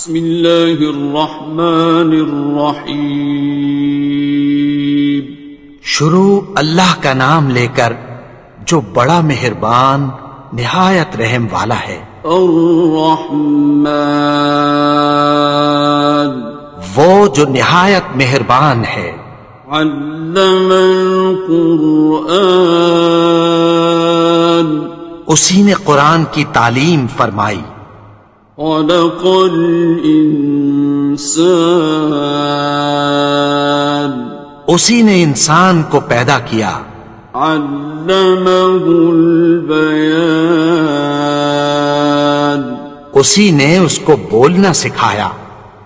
بسم اللہ الرحمن الرحیم. شروع اللہ کا نام لے کر جو بڑا مہربان نہایت رحم والا ہے. الرحمن وہ جو نہایت مہربان ہے. علم القرآن اسی نے قرآن کی تعلیم فرمائی. خلق الانسان اسی نے انسان کو پیدا کیا. علمہ البیان اسی نے اس کو بولنا سکھایا.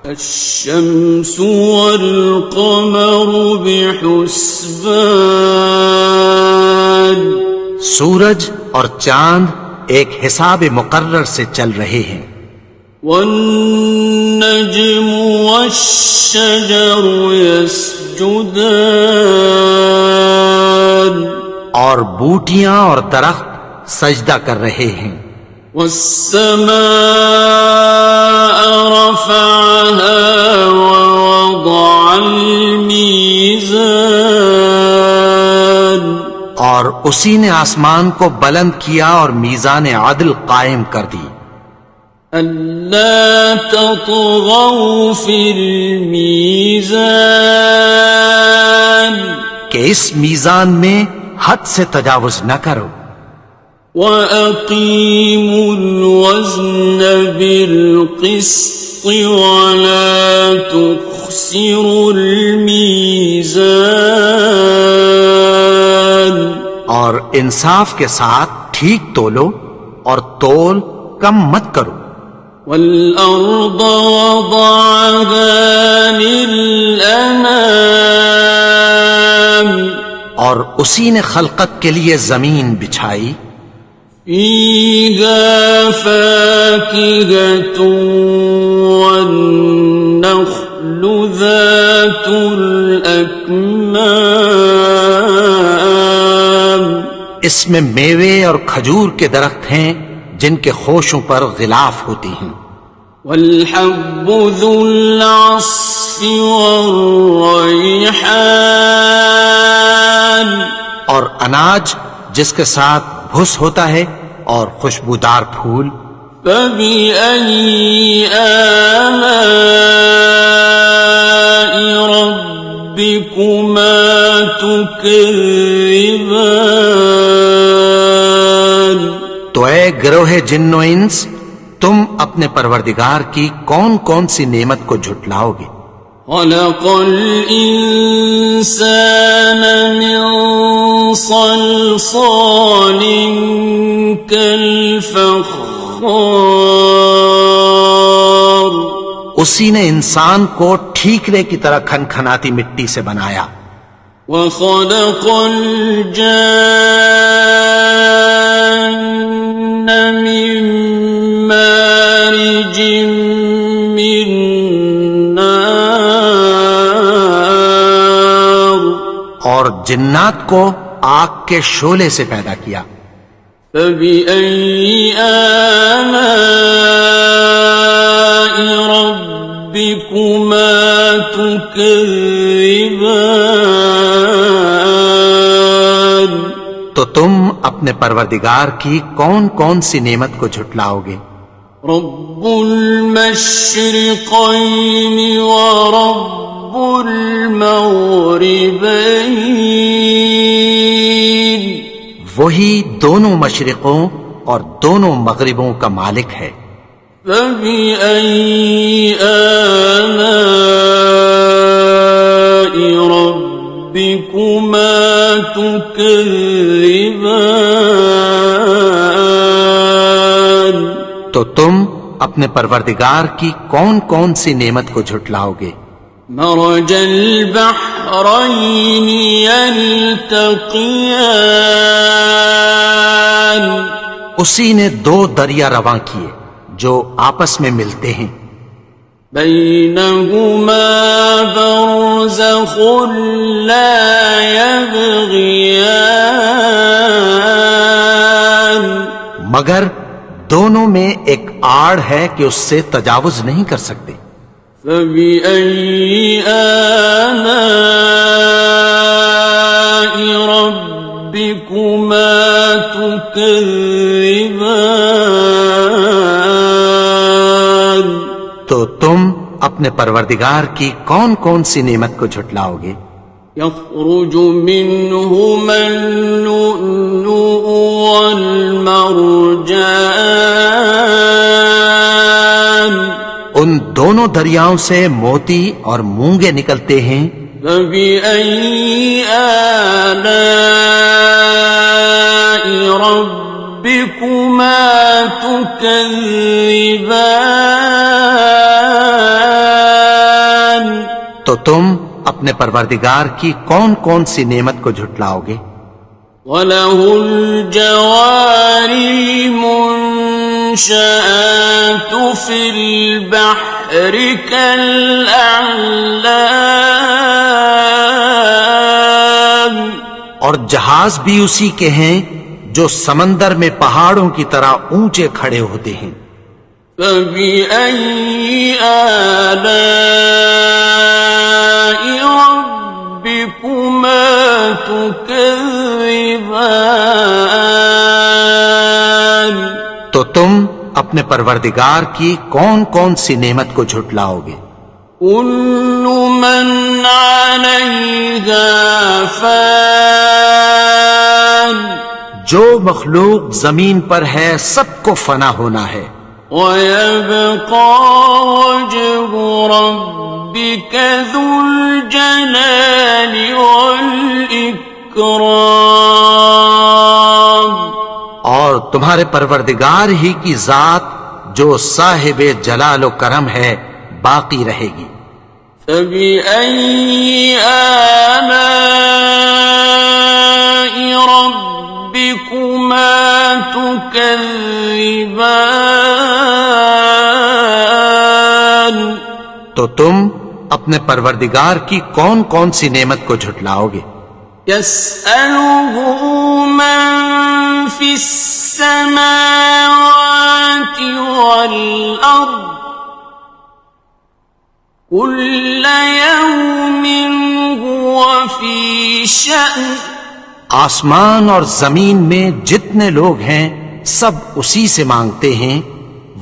الشمس والقمر بحسبان سورج اور چاند ایک حساب مقرر سے چل رہے ہیں. والنجم والشجر يسجدان اور بوٹیاں اور درخت سجدہ کر رہے ہیں. والسماء رفعها ووضع الميزان اور اسی نے آسمان کو بلند کیا اور میزان عدل قائم کر دی. ألا تطغوا في الميزان کہ اس میزان میں حد سے تجاوز نہ کرو. وَأَقِيمُوا الْوَزْنَ بِالْقِسْطِ وَلَا تُخْسِرُوا الْمِيزَانَ اور انصاف کے ساتھ ٹھیک تولو اور تول کم مت کرو. وَالْأَرْضَ وَضَعَهَا لِلْأَنَامِ اور اسی نے خلقت کے لیے زمین بچھائی. فِيهَا فَاكِهَةٌ وَالنَّخْلُ ذَاتُ الْأَكْمَامِ اس میں میوے اور کھجور کے درخت ہیں جن کے خوشوں پر غلاف ہوتی ہیں. وَالْحَبُّ ذُو الْعَصْفِ وَالرَّيْحَانِ اور اناج جس کے ساتھ بھس ہوتا ہے اور خوشبودار پھول. فَبِأَيِّ آلَاءِ رَبِّكُمَا تُكَذِّبَانِ تو اے گروہ جن و انس تم اپنے پروردگار کی کون کون سی نعمت کو جھٹلاؤ گے. خَلَقَ الْإِنسَانَ مِنْ صَلْصَالٍ كَالْفَخَّارِ اسی نے انسان کو ٹھیکرے کی طرح کھنکھناتی مٹی سے بنایا. وَخَلَقَ الْجَانَّ مِن مَّارِجٍ مِّن نَّارٍ اور جنات کو آگ کے شعلے سے پیدا کیا. فَبِأَيِّ آلَاءِ رَبِّكُمَا تُكَذِّبَانِ تو تم اپنے پروردگار کی کون کون سی نعمت کو جھٹلاؤ گے. رب المشرقين ورب المغربين وہی دونوں مشرقوں اور دونوں مغربوں کا مالک ہے. فبأي آلاء ربكما تكذبان تو تم اپنے پروردگار کی کون کون سی نعمت کو جھٹلاؤ گے. مرج البحرين يلتقيان اسی نے دو دریا رواں کیے جو آپس میں ملتے ہیں. بينهما برزخ لا يبغيان مگر دونوں میں ایک آڑ ہے کہ اس سے تجاوز نہیں کر سکتے۔ فبأي آلاء ربكما تكذبان؟ تو تم اپنے پروردگار کی کون کون سی نعمت کو جھٹلاؤ گے؟ يخرج منهما اللؤلؤ والمرجان، ان دونوں دریاؤں سے موتی اور مونگے نکلتے ہیں۔ فبأي آلاء ربكما تكذبان؟ تو تم اپنے پروردگار کی کون کون سی نعمت کو جھٹلاؤ گے؟ وَلَهُ الْجَوَارِ الْمُنشَآتُ فِي الْبَحْرِ كَالْأَعْلَامِ، اور جہاز بھی اسی کے ہیں جو سمندر میں پہاڑوں کی طرح اونچے کھڑے ہوتے ہیں۔ فَبِأَيِّ آلَاءِ رَبِّكُمَا تُكَذِّبَانِ؟ تو تم اپنے پروردگار کی کون کون سی نعمت کو جھٹلاؤ گے؟ كُلُّ مَنْ عَلَيْهَا فَانٍ، جو مخلوق زمین پر ہے سب کو فنا ہونا ہے۔ وَيَبْقَى وَجْهُ رَبِّكَ ذُو الْجَلَالِ وَالْإِكْرَامِ، اور تمہارے پروردگار ہی کی ذات جو صاحب جلال و کرم ہے باقی رہے گی۔ فَبِأَيِّ آلَاءِ رَبِّكُمَا تُكَذِّبَانِ؟ تو تم اپنے پروردگار کی کون کون سی نعمت کو جھٹلاؤ گے؟ يَسْأَلُهُ مَن فِي السَّمَاوَاتِ وَالْأَرْضِ كُلَّ يَوْمٍ هُوَ فِي شَأْنٍ، آسمان اور زمین میں جتنے لوگ ہیں سب اسی سے مانگتے ہیں،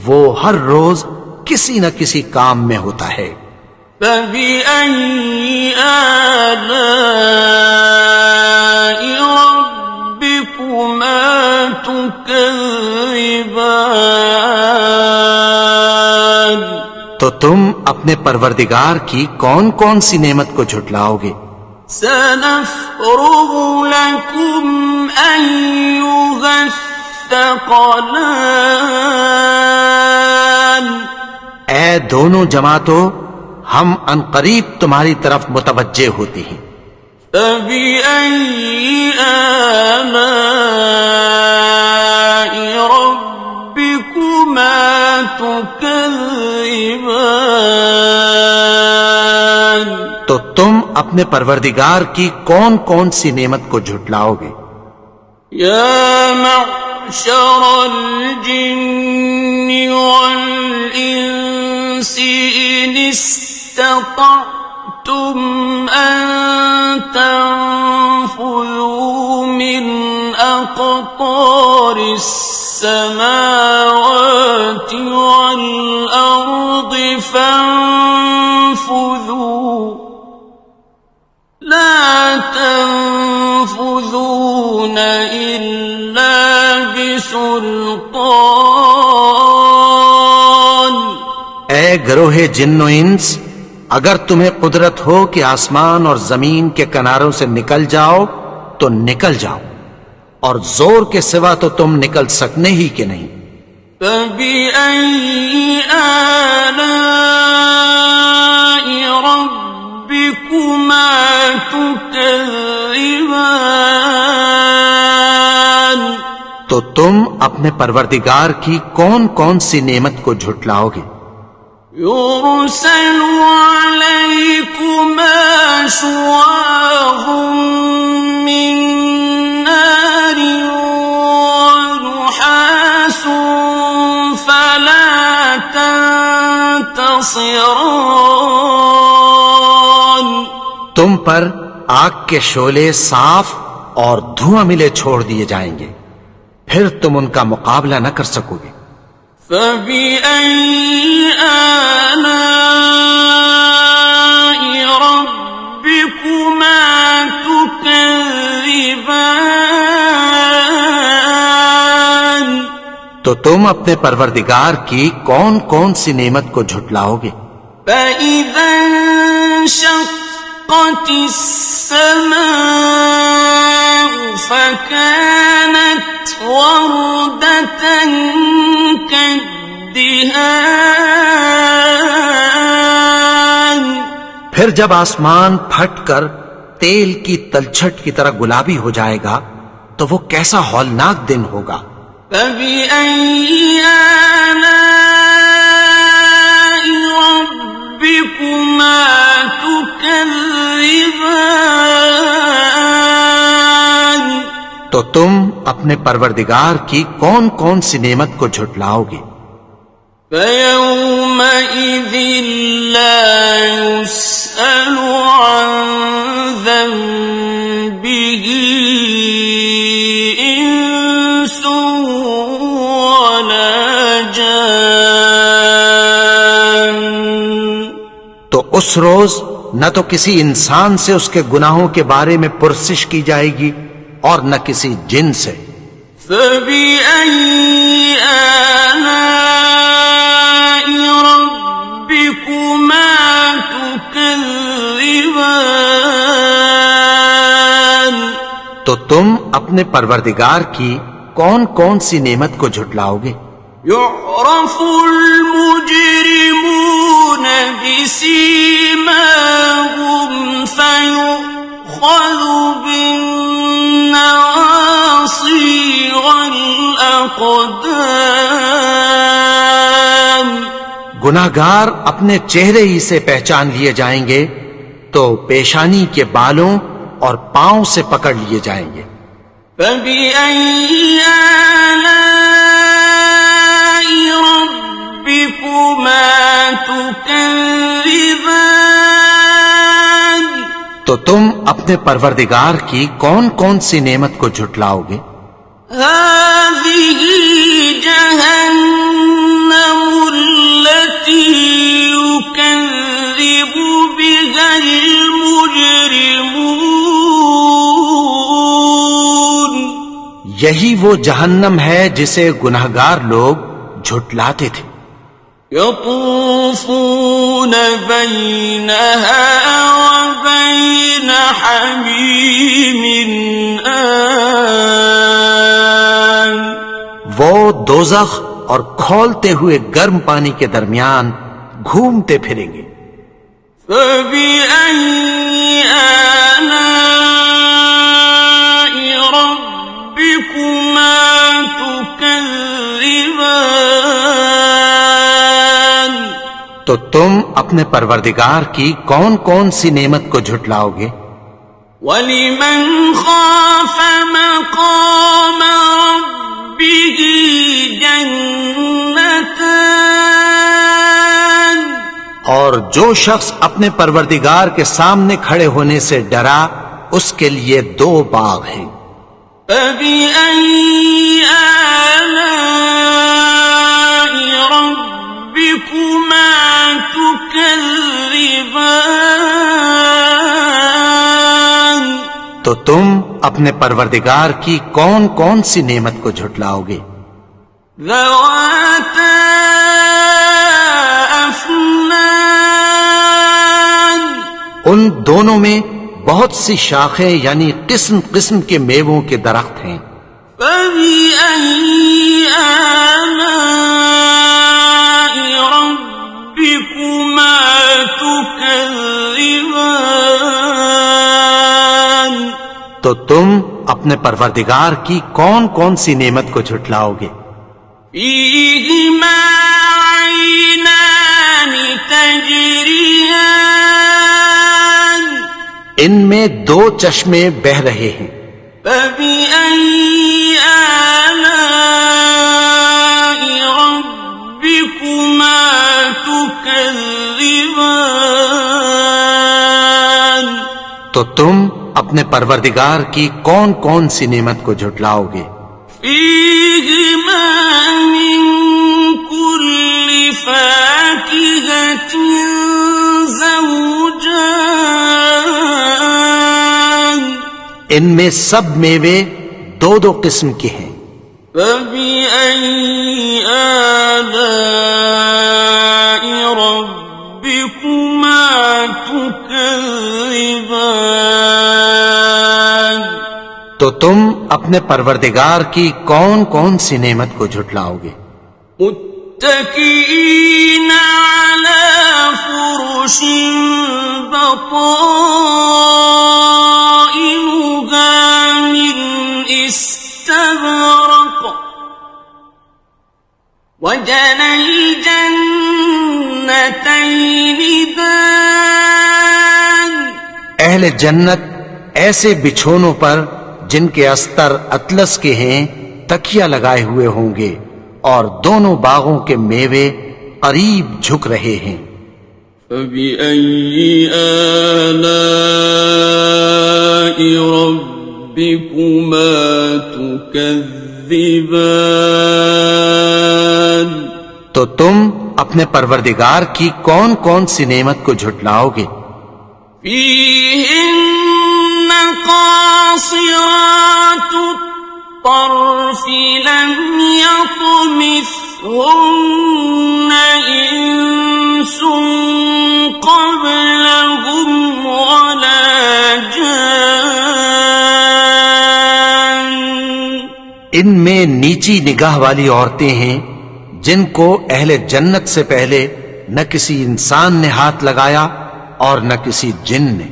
وہ ہر روز کسی نہ کسی کام میں ہوتا ہے۔ فَبِأَيِّ آلَاءِ رَبِّكُمَا تُكَذِّبَانِ؟ تو تم اپنے پروردگار کی کون کون سی نعمت کو جھٹلاؤ گے؟ سَنَفْرُغُ لَكُمْ أَيُّهَ الثَّقَلَانِ، اے دونوں جماعتوں، ہم عنقریب تمہاری طرف متوجہ ہوتے ہیں۔ فَبِأَيِّ آلَاءِ رَبِّكُمَا تُكَذِّبَانِ؟ تو تم اپنے پروردگار کی کون کون سی نعمت کو جھٹلاؤ گے؟ يَا مَعْشَرَ الْجِنِّ وَالْإِنسِ إِنِ اسْتَطَعْتُمْ أَن تَنفُذُوا مِنْ أَقْطَارِ السَّمَاوَاتِ وَالْأَرْضِ فَانفُذُوا لَا تَنفُذُونَ إِلَّا بِسُلْطَانٍ۔ اے گروہ جن و انس، اگر تمہیں قدرت ہو کہ آسمان اور زمین کے کناروں سے نکل جاؤ تو نکل جاؤ، اور زور کے سوا تو تم نکل سکنے ہی کہ نہیں۔ فَبِأَيِّ آلَاءِ رَبِّكُمَا تُكَذِّبَانِ؟ تو تم اپنے پروردگار کی کون کون سی نعمت کو جھٹلاؤ گے؟ يُرْسَلُ عَلَيْكُمَا شُوَاظٌ مِّن نَّارٍ وَنُحَاسٌ فَلَا خصران. تم پر آگ کے شعلے صاف اور دھواں ملے چھوڑ دیے جائیں گے، پھر تم ان کا مقابلہ نہ کر سکو گے۔ فَبِأَيِّ آلَاءِ رَبِّكُمَا تُكَذِّبَانِ. تو تم اپنے پروردگار کی کون کون سی نعمت کو جھٹلاؤ گے؟ فَإِذَا انشَقَّتِ السَّمَاءُ فَكَانَتْ وَرْدَةً كَالدِّهَانِ. پھر جب آسمان پھٹ کر تیل کی تلچھٹ کی طرح گلابی ہو جائے گا تو وہ کیسا ہولناک دن ہوگا۔ فَبِأَيِّ آلَاءِ رَبِّكُمَا تُكَذِّبَانِ. تو تم اپنے پروردگار کی کون کون سی نعمت کو جھٹلاؤ گے؟ فَيَوْمَئِذٍ لَا يُسْأَلُ عَنْ ذَنبِهِ إِنسٌ وَلَا جَانٌ. تو اس روز نہ تو کسی انسان سے اس کے گناہوں کے بارے میں پرسش کی جائے گی اور نہ کسی جن سے۔ فَبِأَيِّ آلَاءِ رَبِّكُمَا تُكَذِّبَانِ. تو تم اپنے پروردگار کی کون کون سی نعمت کو جھٹلاؤ گے؟ يُعْرَفُ الْمُجْرِمُونَ بِسِيمَاهُمْ فَيُؤْخَذُ بِالنَّوَاصِي وَالْأَقْدَامِ. گناہگار اپنے چہرے ہی سے پہچان لیے جائیں گے تو پیشانی کے بالوں اور پاؤں سے پکڑ لیے جائیں گے۔ فَبِأَيِّ آلَاءِ رَبِّكُمَا تُكَذِّبَانِ. تو تم اپنے پروردگار کی کون کون سی نعمت کو جھٹلاؤ گے؟ هَٰذِهِ جَهَنَّمُ الَّتِي يُكَذِّبُ بِهَا الْمُجْرِمُونَ. یہی وہ جہنم ہے جسے گناہگار لوگ جھٹلاتے تھے۔ يَطُوفُونَ بَيْنَهَا وَبَيْنَ حَمِيمٍ آنٍ. وہ دوزخ اور کھولتے ہوئے گرم پانی کے درمیان گھومتے پھریں گے۔ فَبِأَيِّ آلَاءِ رَبِّكُمَا تُكَذِّبَانِ. تو تم اپنے پروردگار کی کون کون سی نعمت کو جھٹلاؤ گے؟ وَلِمَنْ خَافَ مَقَامَ رَبِّهِ جَنَّتَانِ. اور جو شخص اپنے پروردگار کے سامنے کھڑے ہونے سے ڈرا اس کے لیے 2 باغ ہیں۔ فَبِأَيِّ آلَاءِ رَبِّكُمَا تُكَذِّبَانِ. تو تم اپنے پروردگار کی کون کون سی نعمت کو جھٹلاؤ گے؟ ذَوَاتَا أَفْنَانٍ. ان دونوں میں بہت سی شاخیں یعنی قسم قسم کے میووں کے درخت ہیں۔ فَبِأَيِّ آلَاءِ رَبِّكُمَا تُكَذِّبَانِ. تو تم اپنے پروردگار کی کون کون سی نعمت کو جھٹلاؤ گے؟ فِيهِمَا عَيْنَانِ تَجْرِيَانِ. ان میں 2 چشمے بہہ رہے ہیں۔ فَبِأَيِّ آلَاءِ رَبِّكُمَا تُكَذِّبَانِ. تكذبان تو تم اپنے پروردگار کی کون کون سی نعمت کو جھٹلاؤ گے؟ فيهما من كل فاكهة زوجان ان میں سب میوے دو دو قسم کے ہیں۔ فبأي آلاء ربكما تكذبان تو تم اپنے پروردگار کی کون کون سی نعمت کو جھٹلاؤ گے؟ متكئين على فرش بطائنها من استبرق وجنى الجنتين دان اہل جنت ایسے بچھونوں پر جن کے استر اطلس کے ہیں تکیہ لگائے ہوئے ہوں گے، اور دونوں باغوں کے میوے قریب جھک رہے ہیں۔ فبأي آلاء ربكما تكذبان تو تم اپنے پروردگار کی کون کون سی نعمت کو جھٹلاؤ گے؟ فيهن قاصرات الطرف لم يطمثهن إنس قبلهم ولا جان ان میں نیچی نگاہ والی عورتیں ہیں جن کو اہل جنت سے پہلے نہ کسی انسان نے ہاتھ لگایا اور نہ کسی جن نے۔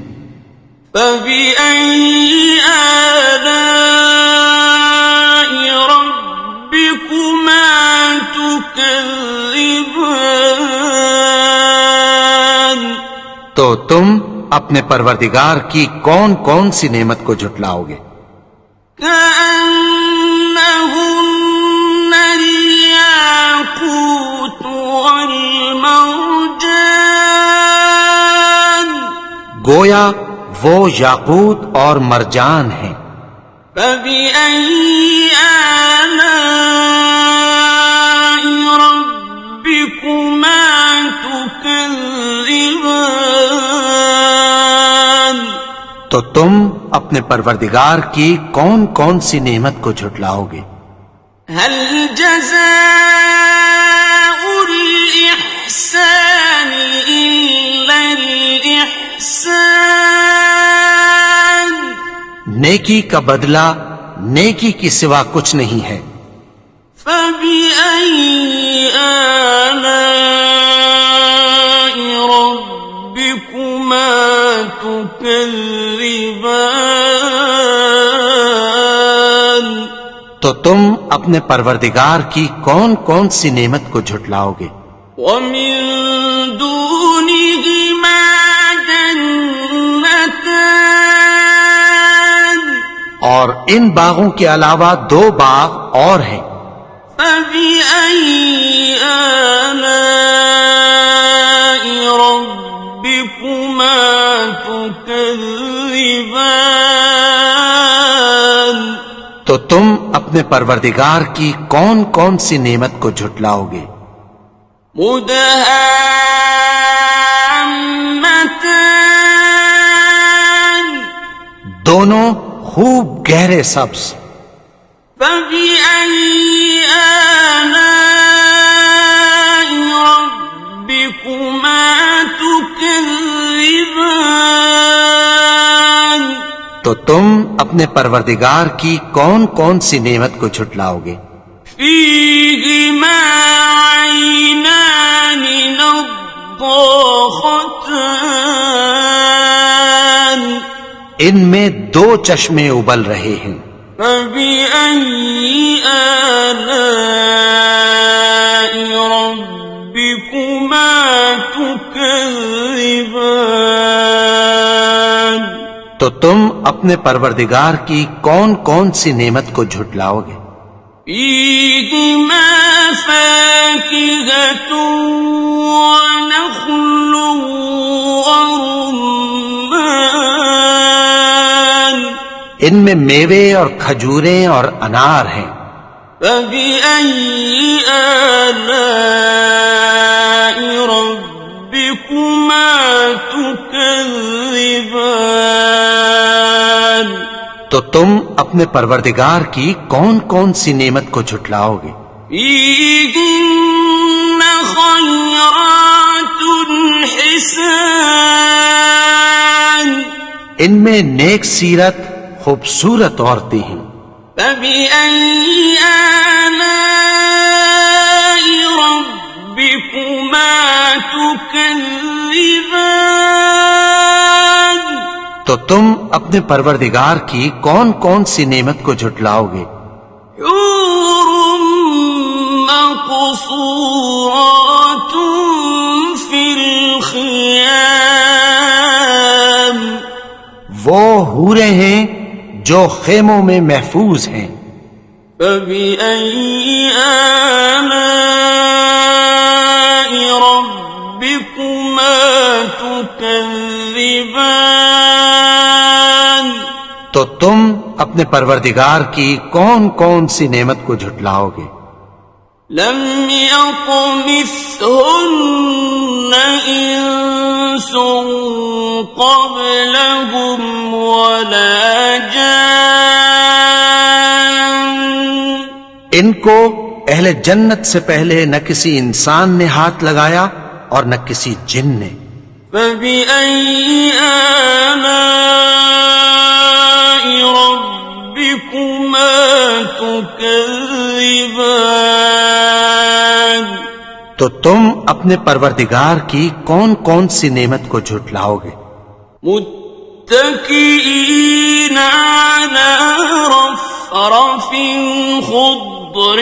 فبأي آلاء ربكما تكذبان تو تم اپنے پروردگار کی کون کون سی نعمت کو جھٹلاؤ گے؟ كأنهن الياقوت والمرجان گویا وہ یاقوت اور مرجان ہیں۔ فبأي آلاء ربكما تكذبان تو تم اپنے پروردگار کی کون کون سی نعمت کو جھٹلاؤ گے؟ هل جزاء الإحسان إلا الإحسان نیکی کا بدلہ نیکی کی سوا کچھ نہیں ہے۔ فبأي آلاء ربكما تكذبان تو تم اپنے پروردگار کی کون کون سی نعمت کو جھٹلاؤ گے؟ ومن دونهما جنتان اور ان باغوں کے علاوہ دو باغ اور ہیں۔ فبأي آلاء ربكما تكذبان تو تم اپنے پروردگار کی کون کون سی نعمت کو جھٹلاؤ گے؟ مدهامتان دونوں خوب گہرے سبز۔ فبأي آلاء ربكما تكذبان تو تم اپنے پروردگار کی کون کون سی نعمت کو جھٹلاؤ گے؟ فيهما عينان نضاختان ان میں دو چشمے ابل رہے ہیں۔ فبأي آلاء ربكما تكذبان تو تم اپنے پروردگار کی کون کون سی نعمت کو جھٹلاؤ گے؟ فيهما فاكهة ونخل ورمان ان میں میوے اور کھجوریں اور انار ہیں. فبأي آلاء ربكما تكذبان تو تم اپنے پروردگار کی کون کون سی نعمت کو جھٹلاؤ گے؟ فيهن خيرات حسان ان میں نیک سیرت خوبصورت عورتیں ہیں. فبأي آلاء ربكما تكذبان تو تم اپنے پروردگار کی کون کون سی نعمت کو جھٹلاؤ گے؟ حور مقصورات في الخيام وہ حوریں ہیں جو خیموں میں محفوظ ہیں. فبأي آلاء ربكما تكذبان تو تم اپنے پروردگار کی کون کون سی نعمت کو جھٹلاؤ گے؟ لم يطمثهن إنس قبلهم ولا جان ان کو اہل جنت سے پہلے نہ کسی انسان نے ہاتھ لگایا اور نہ کسی جن نے. فبأي آلاء ربكما تكذبان تو تم اپنے پروردگار کی کون کون سی نعمت کو جھٹلاؤ گے؟ متكئين على رفرف خضر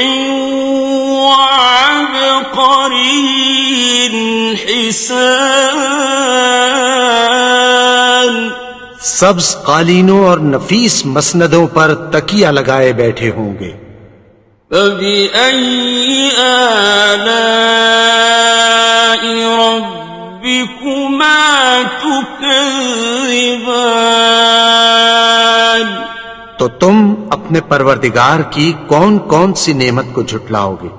وعبقري حسان سبز قالینوں اور نفیس مسندوں پر تکیہ لگائے بیٹھے ہوں گے. فبأي آلاء ربكما تكذبان تو تم اپنے پروردگار کی کون کون سی نعمت کو جھٹلاؤ گے؟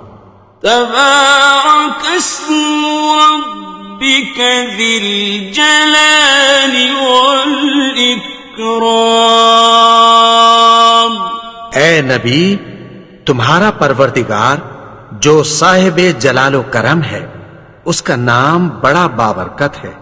تبارك اسم ربك ذي الجلال والإكرام اے نبی، تمہارا پروردگار جو صاحب جلال و کرم ہے، اس کا نام بڑا بابرکت ہے.